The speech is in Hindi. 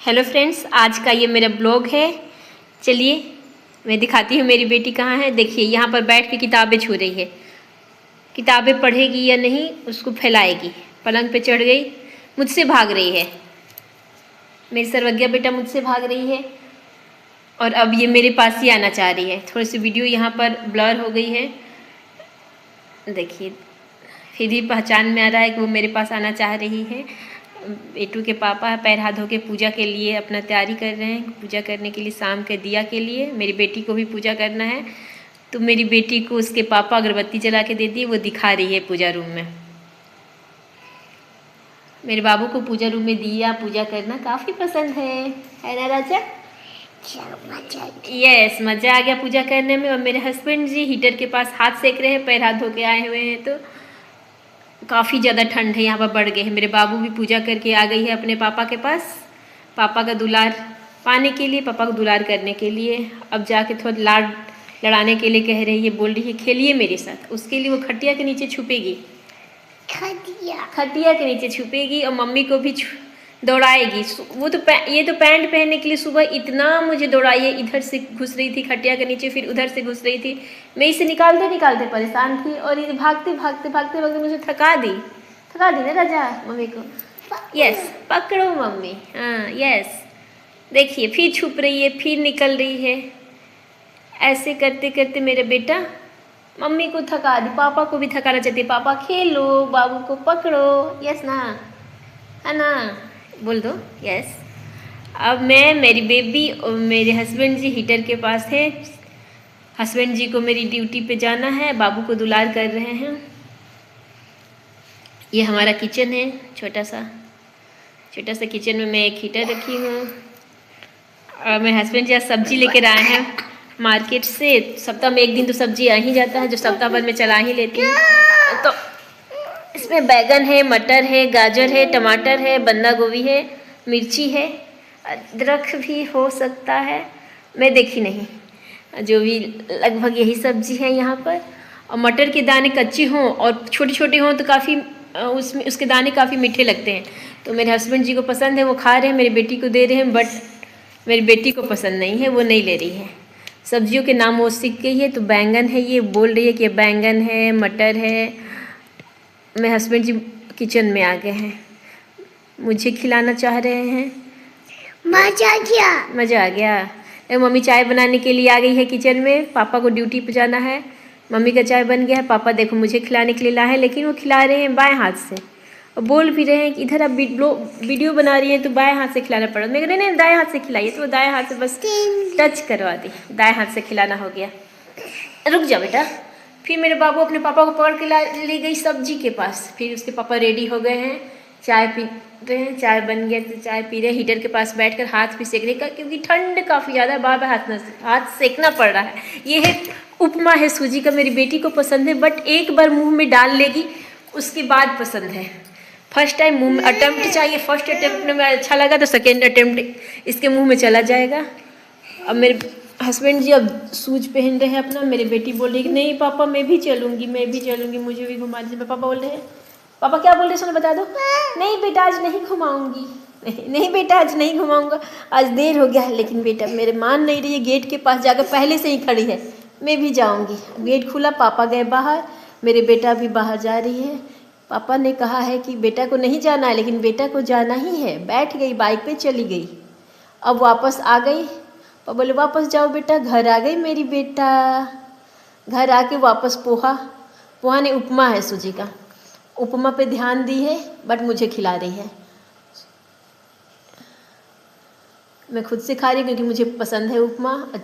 हेलो फ्रेंड्स, आज का ये मेरा ब्लॉग है। चलिए मैं दिखाती हूँ मेरी बेटी कहाँ है। देखिए यहाँ पर बैठ के किताबें छू रही है। किताबें पढ़ेगी या नहीं उसको फैलाएगी। पलंग पे चढ़ गई, मुझसे भाग रही है। मेरी सर्वज्ञा बेटा मुझसे भाग रही है और अब ये मेरे पास ही आना चाह रही है। थोड़ी सी वीडियो यहाँ पर ब्लर हो गई है, देखिए फिर भी पहचान में आ रहा है कि वो मेरे पास आना चाह रही है। बेटू के पापा पैर हाथ धो के पूजा के लिए अपना तैयारी कर रहे हैं, पूजा करने के लिए शाम के दिया के लिए। मेरी बेटी को भी पूजा करना है, तो मेरी बेटी को उसके पापा अगरबत्ती जला के दे दी, वो दिखा रही है पूजा रूम में। मेरे बाबू को पूजा रूम में दिया पूजा करना काफ़ी पसंद है ना राजा? यस, मज़ा आ गया पूजा करने में। और मेरे हस्बैंड जी हीटर के पास हाथ सेक रहे हैं, पैर हाथ धो के आए हुए हैं, तो काफ़ी ज़्यादा ठंड है यहाँ पर बढ़ गए हैं। मेरे बाबू भी पूजा करके आ गई है अपने पापा के पास, पापा का दुलार पाने के लिए, पापा को दुलार करने के लिए। अब जाके थोड़ा लाड लड़ाने के लिए कह रही है, बोल रही है खेलिए मेरे साथ। उसके लिए वो खटिया के नीचे छुपेगी, खटिया के नीचे छुपेगी और मम्मी को भी दौड़ाएगी। वो तो ये तो पैंट पहनने के लिए सुबह इतना मुझे दौड़ाई है। इधर से घुस रही थी खटिया के नीचे, फिर उधर से घुस रही थी। मैं इसे निकालते निकालते परेशान थी और ये भागते भागते भागते भागते मुझे थका दी ना राजा मम्मी को। यस, पकड़ो मम्मी, हाँ यस। देखिए फिर छुप रही है, फिर निकल रही है। ऐसे करते करते मेरा बेटा मम्मी को थका दी, पापा को भी थकाना चाहती है। पापा खेलो, बाबू को पकड़ो, यस ना, है ना, बोल दो यस। अब मैं, मेरी बेबी और मेरे हस्बैंड जी हीटर के पास है। हस्बैंड जी को मेरी ड्यूटी पे जाना है, बाबू को दुलार कर रहे हैं। ये हमारा किचन है, छोटा सा किचन में मैं एक हीटर रखी हूँ। और मेरे हस्बैंड जी आज सब्जी लेकर आए हैं मार्केट से। सप्ताह में एक दिन तो सब्जी आ ही जाता है, जो सप्ताह भर में चला ही लेती हूँ। तो इसमें बैगन है, मटर है, गाजर है, टमाटर है, बंदा गोभी है, मिर्ची है, अदरक भी हो सकता है, मैं देखी नहीं। जो भी लगभग यही सब्जी है यहाँ पर। और मटर के दाने कच्चे हों और छोटे छोटे हों तो काफ़ी उसके दाने काफ़ी मीठे लगते हैं। तो मेरे हस्बैंड जी को पसंद है, वो खा रहे हैं, मेरी बेटी को दे रहे हैं। बट मेरी बेटी को पसंद नहीं है, वो नहीं ले रही है। सब्जियों के नाम वो सीख गई है। तो बैंगन है, ये बोल रही है कि बैंगन है, मटर है। मेरे हस्बैंड जी किचन में आ गए हैं, मुझे खिलाना चाह रहे हैं। मज़ा आ गया। मम्मी चाय बनाने के लिए आ गई है किचन में, पापा को ड्यूटी पे जाना है। मम्मी का चाय बन गया है, पापा देखो मुझे खिलाने के लिए लाए हैं, लेकिन वो खिला रहे हैं बाएं हाथ से। और बोल भी रहे हैं कि इधर आप वीडियो बना रही हैं तो बाएं हाथ से खिलाना पड़ा। मैं कह रही नहीं, दाएं हाथ से खिलाइए, तो वो दाएं हाथ से बस टच करवा दी, दाएं हाथ से खिलाना हो गया। रुक जा बेटा। फिर मेरे बाबू अपने पापा को पकड़ के ले गई सब्जी के पास। फिर उसके पापा रेडी हो गए हैं, चाय पी रहे हैं, चाय बन गया तो चाय पी रहे हैं। हीटर के पास बैठकर हाथ भी सेक रहे, क्योंकि ठंड काफ़ी ज़्यादा, बार बार हाथ सेकना पड़ रहा है। ये है उपमा है सूजी का, मेरी बेटी को पसंद है, बट एक बार मुंह में डाल लेगी उसके बाद पसंद है। फर्स्ट टाइम मुंह में अटेम्प्ट चाहिए, फर्स्ट अटेम्प्ट में अच्छा लगा तो सेकेंड अटेम्प्ट इसके मुँह में चला जाएगा। अब मेरे हस्बैंड जी अब शूज पहन रहे हैं अपना। मेरी बेटी बोल रही है कि नहीं पापा मैं भी चलूँगी, मुझे भी घुमा दीजिए। पापा बोल रहे हैं, पापा क्या बोल रहे हैं सुनो बता दो। नहीं बेटा आज नहीं घुमाऊँगी, नहीं बेटा आज नहीं घुमाऊँगा, आज देर हो गया है। लेकिन बेटा मेरे मान नहीं रही है, गेट के पास जाकर पहले से ही खड़ी है। मैं भी जाऊँगी। गेट खुला, पापा गए बाहर, मेरे बेटा भी बाहर जा रही है। पापा ने कहा है कि बेटा को नहीं जाना है, लेकिन बेटा को जाना ही है। बैठ गई, बाइक पे चली गई। अब वापस आ गई, और बोले वापस जाओ बेटा। घर आ गई मेरी बेटा, घर आके वापस पोहा ने उपमा है सूजी का, उपमा पे ध्यान दी है, बट मुझे खिला रही है। मैं खुद से खा रही हूँ क्योंकि मुझे पसंद है उपमा। अच्छा